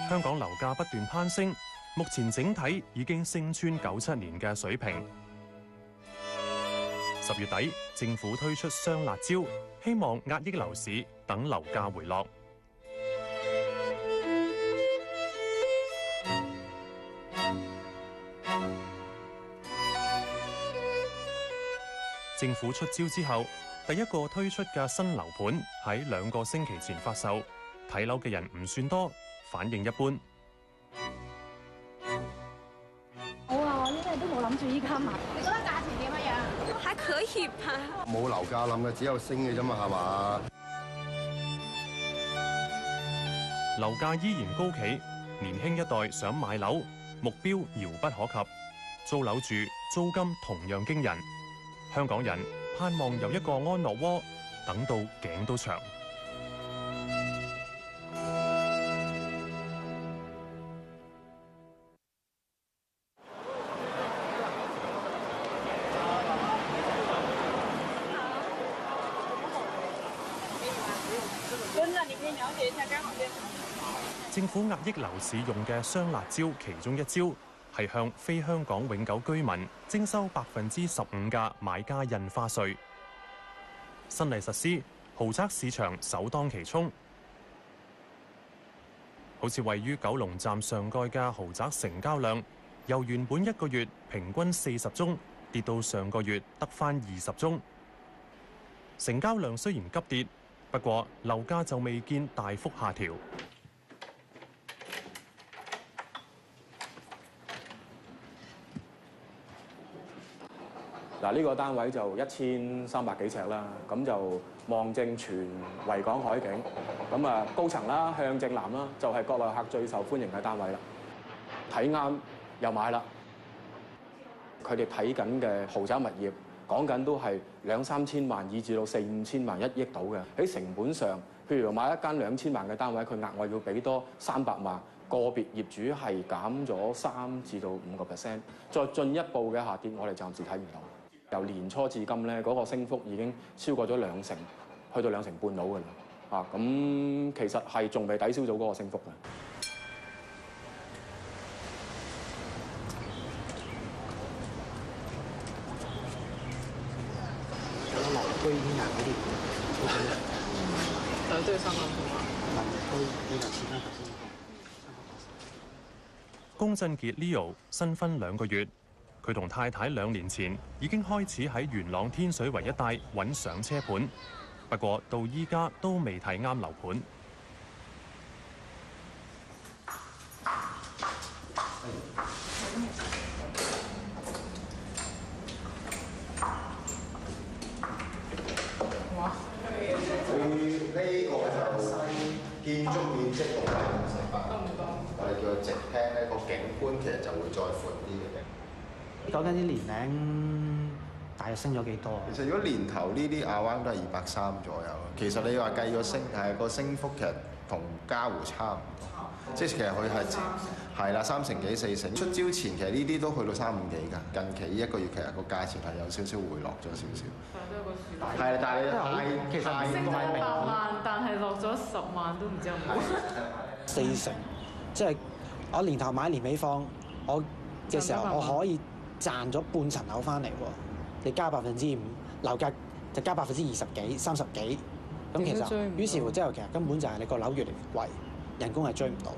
香港樓價不斷攀升，目前整體已經升穿97年嘅水平。10月底，政府推出雙辣招，希望壓抑樓市，等樓價回落。政府出招之後，第一個推出嘅新樓盤喺2個星期前發售，睇樓嘅人唔算多，反應一般。好啊，我呢啲都冇諗住依家買。你覺得價錢點樣？還可以吧。冇樓價冧嘅，只有升嘅啫嘛，係嘛？樓價依然高企，年輕一代想買樓，目標遙不可及。租樓住，租金同樣驚人。香港人盼望有一個安樂窩，等到頸都長。政府壓抑樓市用嘅雙辣招，其中一招係向非香港永久居民徵收15%嘅買家印花稅。新例實施，豪宅市場首當其衝。好似位於九龍站上蓋嘅豪宅成交量，由原本1個月平均40宗，跌到上個月得返20宗。成交量雖然急跌，不過樓價就未見大幅下調。嗱，呢個單位就1300幾尺啦，咁就望正全維港海景，咁啊高層啦，向正南啦，就係國內客最受歡迎嘅單位啦。睇啱又買啦，佢哋睇緊嘅豪宅物業，講緊都係2-3千萬，以至到4-5千萬、1億到嘅。喺成本上，譬如買一間2000萬嘅單位，佢額外要俾多300萬，個別業主係減咗3至到5%，再進一步嘅下跌，我哋暫時睇唔到。由年初至今咧，嗰個升幅已經超過咗2成，去到2成半到㗎啦。咁其實係仲未抵消到嗰個升幅嘅。有樓居呢樣嗰啲，兩都要3萬同埋。樓居呢個似翻頭先。龔振傑 Leo 新婚2個月。佢同太太2年前已經開始喺元朗天水圍一帶揾上車盤，不過到依家都未睇啱樓盤。哇！佢呢個就建築面積同埋我哋叫做直廳咧，個景觀其實就會再闊啲嘅。講緊啲年齡大約升咗幾多啊？其實如果年頭呢啲亞灣都係230左右，其實你話計個升係個升幅其實同嘉湖差唔多，即係其實佢係啦3成幾4成。出招前其實呢啲都去到3、5幾㗎，近期呢1個月其實個價錢係有少少回落咗少少。係，但係其實升咗8萬，但係落咗10萬都唔知有冇。4成，即係我年頭買年尾放，我嘅時候我可以賺咗半層樓翻嚟喎，你加5%，樓價就加20%幾、30幾，咁其實於是乎之後其實根本就係你個樓越嚟越貴，人工係追唔到。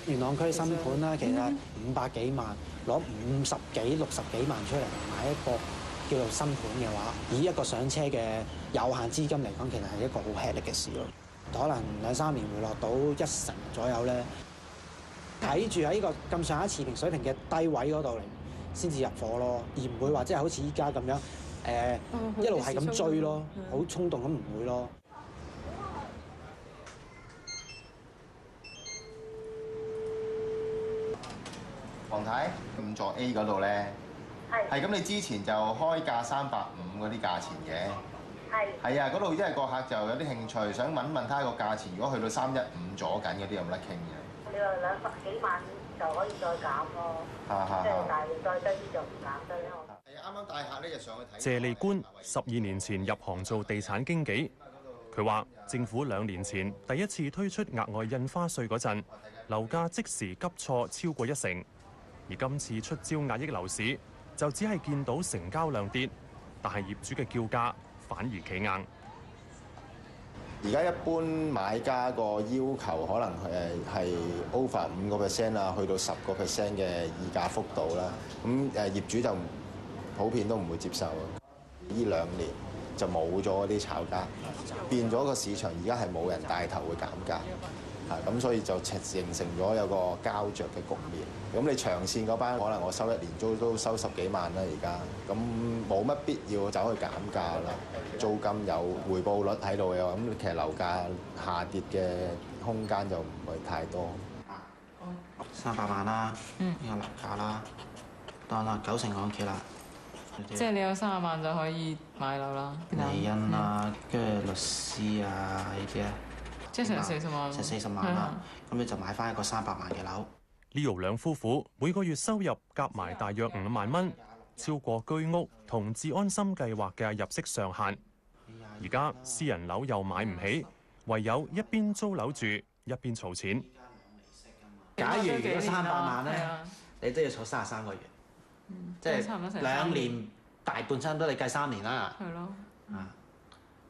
元朗區新盤啦，其實500幾萬，攞50幾、60幾萬出嚟買一個叫做新盤嘅話，以一個上車嘅有限資金嚟講，其實係一個好吃力嘅事咯。可能2-3年回落到1成左右咧。睇住喺呢個咁上下持平水平嘅低位嗰度嚟，先至入伙咯，而唔會話即係好似依家咁樣一路係咁追咯，好衝動咁唔會咯。黃太5座 A 嗰度咧，係咁你之前就開價350嗰啲價錢嘅，係啊，嗰度因為個客就有啲興趣，想問睇個價錢，如果去到315左緊嗰啲有冇得傾嘅？你話20幾萬就可以再減咯，即係但係再低啲就唔減得啦。係啱啱帶客呢就上去睇。謝利官12年前入行做地產經紀，佢話：政府2年前第一次推出額外印花稅嗰陣，樓價即時急挫超過1成，而今次出招壓抑樓市，就只係見到成交量跌，但係業主嘅叫價反而企硬。而家一般買家個要求可能係 over 5% 啊，去到10% 嘅議價幅度啦。咁業主就普遍都唔會接受。呢2年就冇咗啲炒家，變咗個市場而家係冇人帶頭會減價，咁所以就形成咗有個膠着嘅局面。咁你長線嗰班可能我收1年租都收10幾萬啦，而家咁冇乜必要走去減價啦。租金有回報率喺度嘅，咁其實樓價下跌嘅空間就唔會太多。300萬啦，呢個樓價啦，當啦9成按揭啦。即係你有30萬就可以買樓啦。厘印啊，跟住律師啊呢啲啊，即係成40萬。成40萬啦，咁你就買翻一個300萬嘅樓。Leo 兩夫婦每個月收入夾埋大約5萬蚊，超過居屋同置安心計劃嘅入息上限。而家私人樓又買唔起，唯有一邊租樓住一邊儲錢。假如300萬咧，你都要儲33個月，即係2年大半差唔多，你計3年啦。係咯。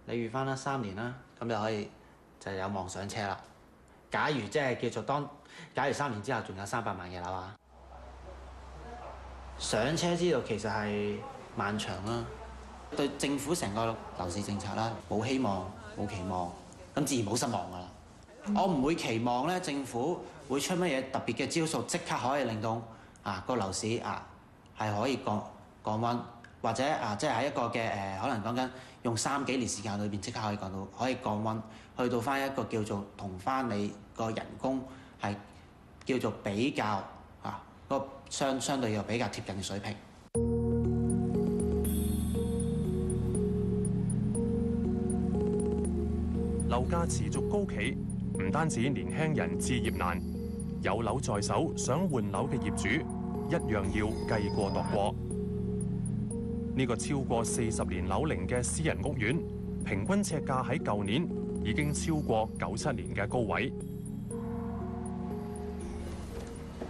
你預翻啦3年啦，咁就可以就有望上車啦。假如即係叫做假如3年之後仲有300萬嘅樓啊，上車之路其實係漫長啦。對政府成個樓市政策啦，冇希望冇期望，咁自然冇失望噶啦。我唔會期望咧政府會出乜嘢特別嘅招數，即刻可以令到個樓市係可以降溫，或者即係喺一個嘅可能講緊用3幾年時間裏邊即刻可以降溫，去到翻一個叫做同翻你個人工係叫做比較個相對又比較貼近嘅水平。樓價持續高企，唔單止年輕人置業難，有樓在手想換樓嘅業主一樣要計過度過。呢個超過40年樓齡嘅私人屋苑，平均尺價喺舊年已經超過97年嘅高位。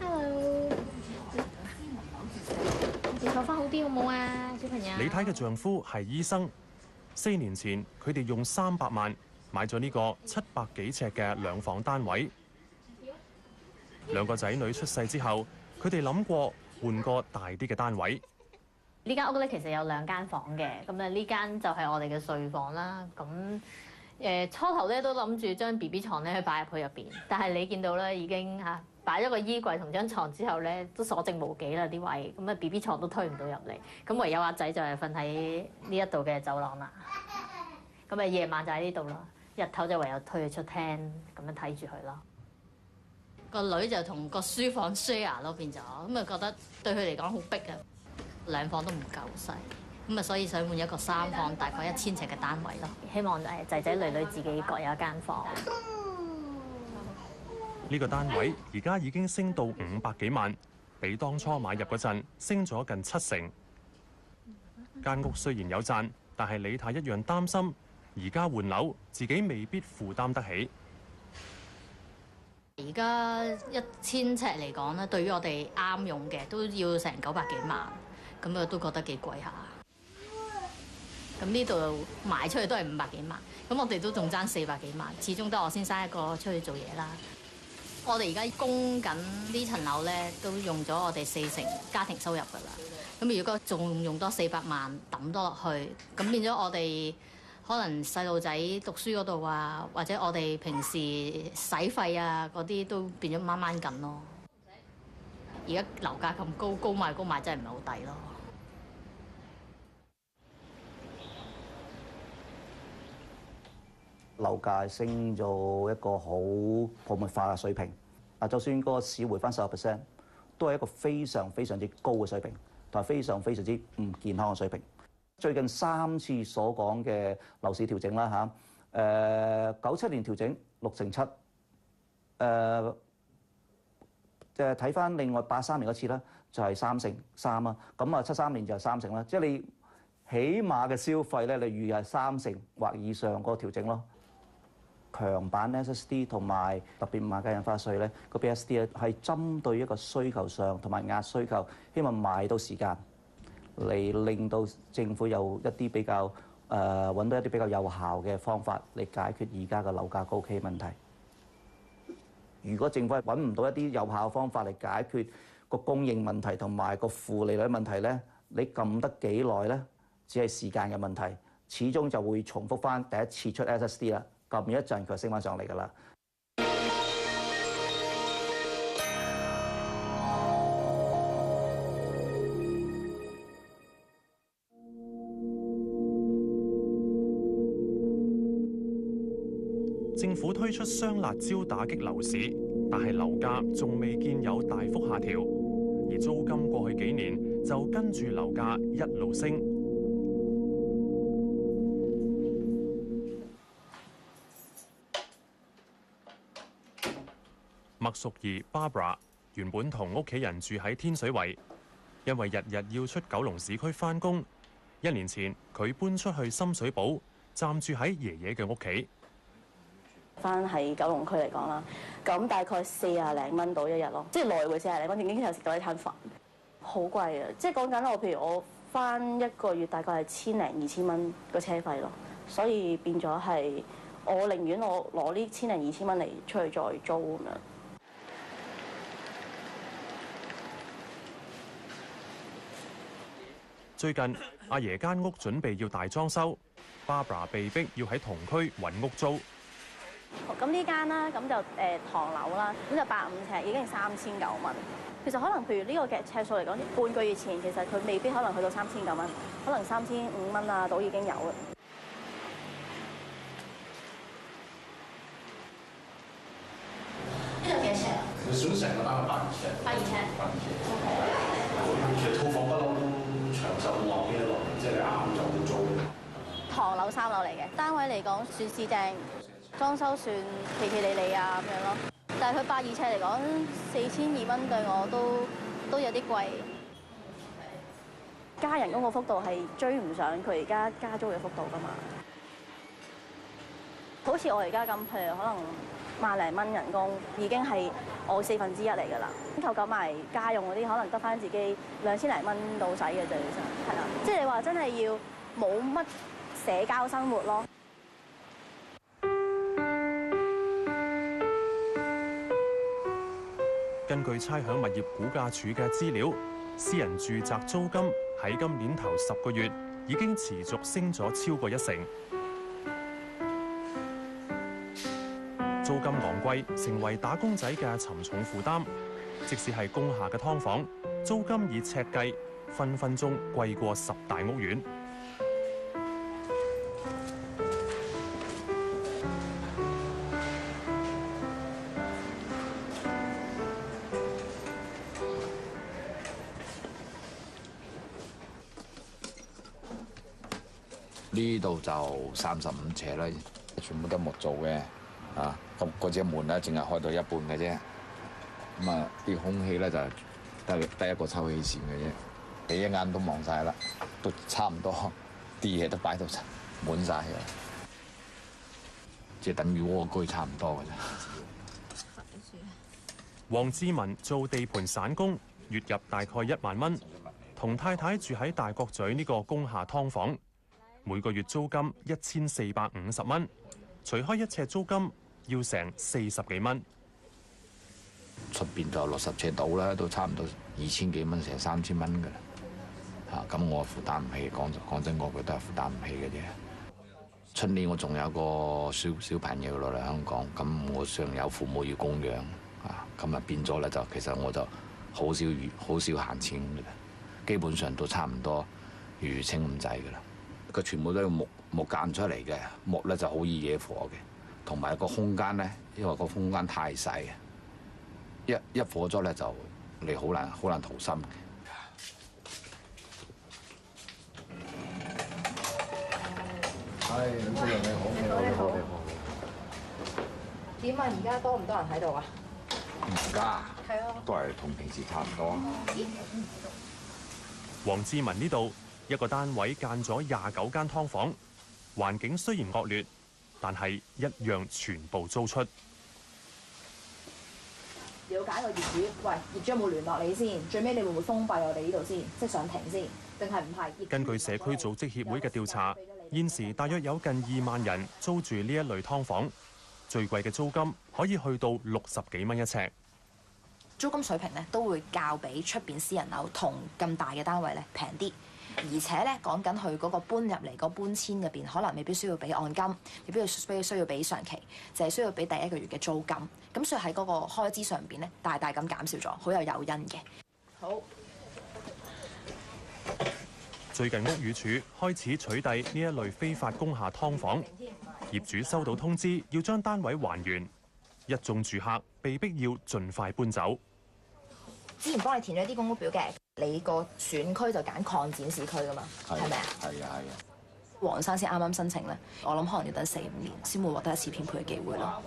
Hello， 你坐翻好啲好冇啊，小朋友？李太嘅丈夫係醫生，4年前佢哋用300萬買咗呢個700幾尺嘅2房單位。2個仔女出世之後，佢哋諗過換個大啲嘅單位。呢間屋咧其實有2間房嘅，咁呢間就係我哋嘅睡房啦。咁初頭咧都諗住將 BB 床咧擺入去入邊，但係你見到咧已經擺咗個衣櫃同張床之後咧都所剩無幾啦啲位，咁BB 床都推唔到入嚟，咁唯有阿仔就係瞓喺呢一度嘅走廊啦。咁夜晚就喺呢度啦，日頭就唯有推佢出廳咁樣睇住佢咯。個女就同個書房 share 咯變咗，咁覺得對佢嚟講好逼啊，2房都唔夠細，咁所以想換一個3房大概1000尺嘅單位咯。希望仔仔女女自己各有一間房。呢個單位而家已經升到500幾萬，比當初買入嗰陣升咗近7成。間屋雖然有賺，但係李太一樣擔心，而家換樓自己未必負擔得起。而家1000尺嚟講咧，對於我哋啱用嘅都要成900幾萬，咁都覺得幾貴下。咁呢度賣出去都係500幾萬，咁我哋都仲爭400幾萬，始終得我先生一個出去做嘢啦。我哋而家供緊呢層樓咧，都用咗我哋4成家庭收入㗎啦。咁如果仲用多400萬抌多落去，咁變咗我哋可能細路仔讀書嗰度啊，或者我哋平時使費啊嗰啲都變咗掹掹緊咯。而家樓價咁高，高賣真係唔係好抵咯。樓價升咗一個好泡沫化嘅水平，就算個市回翻10%，都係一個非常非常之高嘅水平，同埋非常非常之唔健康嘅水平。最近3次所講嘅樓市調整啦97年調整6.7%，睇翻另外83年嗰次咧就係3.3%啦，咁73年就係3成啦，即係你起碼嘅消費咧，你預係3成或以上嗰個調整咯。強版 SSD 同埋特別買家印花稅咧，個 BSD 咧係針對一個需求上同埋壓需求，希望買到時間嚟令到政府有一啲比較揾到一啲比較有效嘅方法嚟解決而家嘅樓價高企問題。如果政府係揾唔到一啲有效嘅方法嚟解決個供應問題同埋個負利率問題咧，你撳得幾耐咧？只係時間嘅問題，始終就會重複翻第一次出 SSD 啦，撳一陣佢升翻上嚟㗎啦。政府推出雙辣招打擊樓市，但係樓價仲未見有大幅下調，而租金過去幾年就跟住樓價一路升。麥淑儀 Barbara 原本同屋企人住喺天水圍，因為日日要出九龍市區返工，1年前佢搬出去深水埗，暫住喺爺爺嘅屋企。翻喺九龍區嚟講啦，咁大概40零蚊到一日咯，即係來回40零蚊，已經有食到一餐飯，好貴啊！即係講緊譬如我翻一個月大概係1000零2000蚊個車費咯，所以變咗係我寧願我攞呢1000零2000蚊嚟出去再租咁樣。最近阿爺間屋準備要大裝修 ，Barbara 被逼要喺同區揾屋租。咁呢間啦，咁就唐樓啦，咁就85尺，已經3900蚊。其實可能譬如呢個嘅尺數嚟講，半個月前其實佢未必可能去到3900蚊，可能3500蚊啊到已經有啦。呢度幾尺啊？佢想成個單係82尺。82尺。其實套房不嬲都長壽冇話幾耐，即係你啱就會租。唐樓3樓嚟嘅，單位嚟講算是正。裝修算企企理理啊咁樣咯，但係佢82尺嚟講，4200蚊對我都有啲貴。加人工個幅度係追唔上佢而家加租嘅幅度㗎嘛。好似我而家咁，譬如可能萬零蚊人工已經係我1/4嚟㗎啦。扣夠埋家用嗰啲，可能得返自己2000零蚊到使嘅啫，其實係啦。即係你話真係要冇乜社交生活咯。根據差餉物業估價署嘅資料，私人住宅租金喺今年頭10個月已經持續升咗超過1成。租金昂貴成為打工仔嘅沉重負擔，即使係工廈嘅劏房，租金以尺計，分分鐘貴過10大屋苑。呢度就35尺啦，全部都木做嘅，咁嗰隻門咧淨係開到一半嘅啫，咁啊啲空氣咧就得一個抽氣扇嘅啫，你一眼都望晒啦，都差唔多，啲嘢都擺到滿晒嘅，即係等於蝸居差唔多嘅啫。黃志文做地盤散工，月入大概1萬蚊，同太太住喺大角咀呢個工廈劏房。每個月租金1450蚊，除開1尺租金要成40幾蚊。出邊就60尺到啦，都差唔多2000幾蚊，成3000蚊㗎啦。咁我負擔唔起，講真，我覺得係負擔唔起嘅啫。出年我仲有個小朋友落嚟香港，咁我上有父母要供養，咁啊變咗咧就其實我就好少閒錢㗎啦，基本上都差唔多餘清咁滯㗎啦。佢全部都係木間出嚟嘅，木咧就好易惹火嘅，同埋個空間咧，因為個空間太細，一火咗咧就你好難逃生嘅。林小陽你好，你好。點啊？而家多唔多人喺度啊？而家都係同平時差唔多。黃志文呢度一個單位間咗29間劏房，環境雖然惡劣，但係一樣全部租出。了解個業主，喂，業主有冇聯絡你先？最尾你會唔會封閉我哋呢度先，即係上庭先，定係唔係？根據社區組織協會嘅調查，現時大約有近2萬人租住呢一類劏房，最貴嘅租金可以去到60幾蚊一尺。租金水平咧都會較比出邊私人樓同咁大嘅單位咧平啲，而且咧講緊佢嗰個搬入嚟個搬遷入邊，可能未必需要俾按金，未必需要俾上期，就係需要俾第1個月嘅租金。咁所以喺嗰個開支上邊咧，大大咁減少咗，好有誘因嘅。好。最近屋宇署開始取締呢一類非法工廈劏房，業主收到通知要將單位還原，一眾住客被逼要盡快搬走。之前幫你填咗啲公屋表嘅，你個選區就揀擴展市區㗎嘛，係咪啊？係啊係啊。黃生先啱啱申請咧，我諗可能要等4、5年先會獲得一次編配嘅機會咯。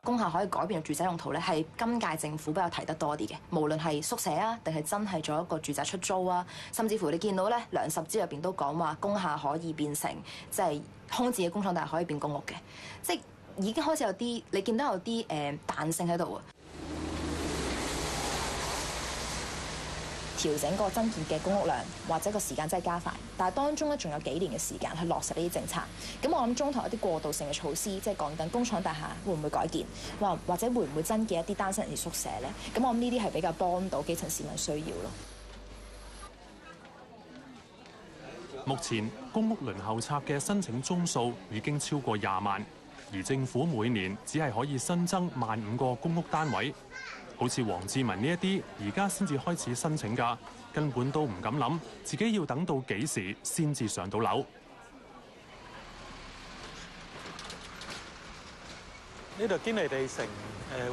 工廈可以改變嘅住宅用途咧，係今屆政府比較提得多啲嘅，無論係宿舍啊，定係真係做一個住宅出租啊，甚至乎你見到咧梁10招入邊都講話工廈可以變成即係空置嘅工廠大廈可以變公屋嘅，即係已經開始有啲你見到有啲彈性喺度啊。調整個增建嘅公屋量，或者個時間真係加快，但係當中咧仲有幾年嘅時間去落實呢啲政策。咁我諗中途有啲過渡性嘅措施，即係講緊工廠大廈會唔會改建，或者會唔會增建一啲單身人士宿舍咧？咁我諗呢啲係比較幫到基層市民需要咯。目前公屋輪候冊嘅申請宗數已經超過20萬，而政府每年只係可以新增15,000個公屋單位。好似黃志文呢一啲而家先至開始申請㗎，根本都唔敢諗自己要等到幾時先至上到樓。呢度堅尼地城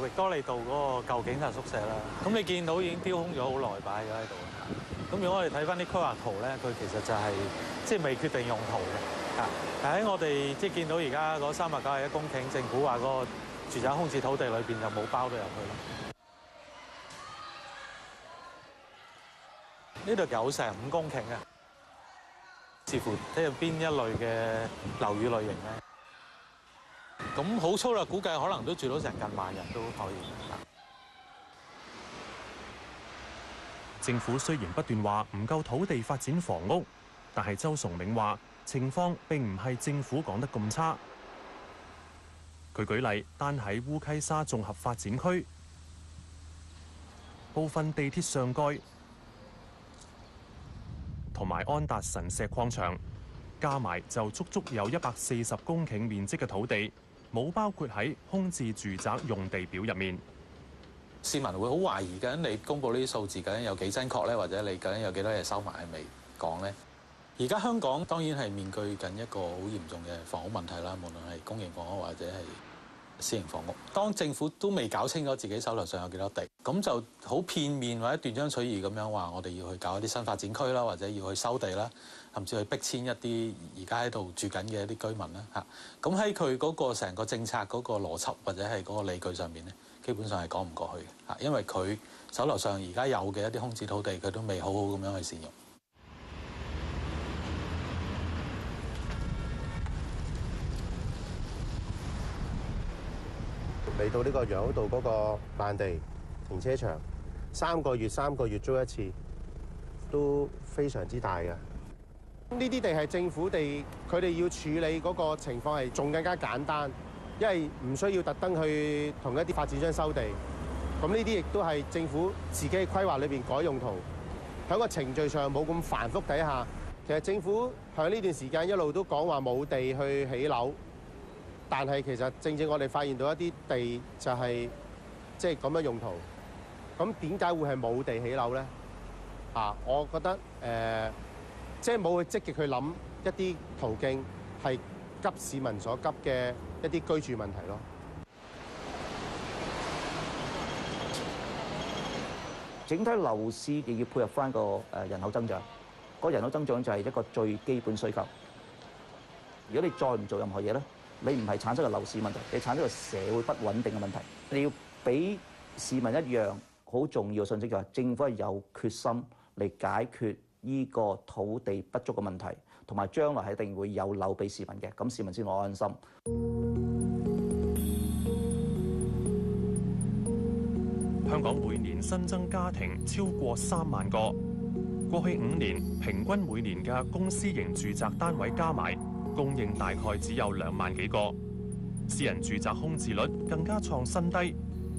域多利道嗰個舊警察宿舍啦，咁你見到已經丟空咗好耐，擺咗喺度。咁如果我哋睇翻啲規劃圖咧，佢其實就係即係未決定用途嘅。但喺我哋即係見到而家嗰391公頃，政府話嗰個住宅空置土地裏邊就冇包到入去咯。呢度有成5公頃嘅，視乎即係邊一類嘅樓宇類型咧。咁好粗略估計，可能都住到成近萬人都可以。政府雖然不斷話唔夠土地發展房屋，但係周崇明話情況並唔係政府講得咁差。佢舉例，單喺烏溪沙綜合發展區，部分地鐵上蓋同埋安達臣石礦場加埋就足足有140公頃面積嘅土地，冇包括喺空置住宅用地表入面。市民會好懷疑緊你公佈呢啲數字究竟有幾真確咧，或者你究竟有幾多嘢收埋係未講咧？而家香港當然係面對緊一個好嚴重嘅房屋問題啦，無論係公營房屋或者係私營房屋。當政府都未搞清楚自己手頭上有幾多地，咁就好片面或者斷章取義咁樣話，我哋要去搞一啲新發展區啦，或者要去收地啦，甚至去逼遷一啲而家喺度住緊嘅一啲居民啦嚇。咁喺佢嗰個成個政策嗰個邏輯或者係嗰個理據上面咧，基本上係講唔過去嘅嚇，因為佢手頭上而家有嘅一啲空置土地，佢都未好好咁樣去善用。嚟到呢個楊屋道嗰個爛地停車場，3個月租一次，都非常之大嘅。呢啲地係政府地，佢哋要處理嗰個情況係仲更加簡單，因為唔需要特登去同一啲發展商收地。咁呢啲亦都係政府自己嘅規劃裏邊改用途，喺個程序上冇咁繁複底下，其實政府喺呢段時間一路都講話冇地去起樓。但係其實正正我哋發現到一啲地就係即係咁樣用途，咁點解會係冇地起樓咧？我覺得即係冇去積極去諗一啲途徑係急市民所急嘅一啲居住問題咯。整體樓市亦要配合翻個人口增長，嗰人口增長就係一個最基本需求。如果你再唔做任何嘢咧，你唔係產生個樓市問題，你產生個社會不穩定嘅問題。你要俾市民一樣好重要嘅信息，就係政府係有決心嚟解決呢個土地不足嘅問題，同埋將來係一定會有樓俾市民嘅，咁市民先攞安心。香港每年新增家庭超過3萬個，過去5年平均每年嘅公私營住宅單位加埋供應大概只有2萬幾個，私人住宅空置率更加創新低，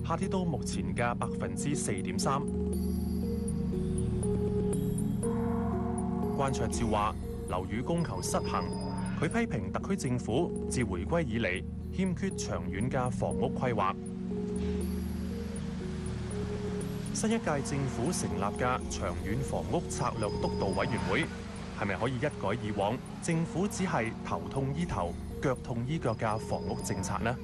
下跌到目前嘅4.3%。關焯照話：樓宇供求失衡，佢批評特區政府自回歸以嚟欠缺長遠嘅房屋規劃。新一屆政府成立嘅長遠房屋策略督導委員會，係咪可以一改以往政府只係頭痛醫頭、腳痛醫腳嘅房屋政策呢？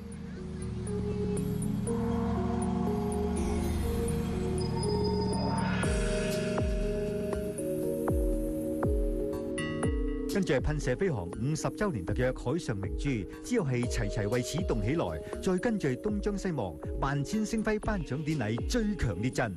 跟住係噴射飛航50週年特約海上明珠，之後係齊齊為此動起來，再跟住東張西望，萬千星輝頒獎典禮最強列陣。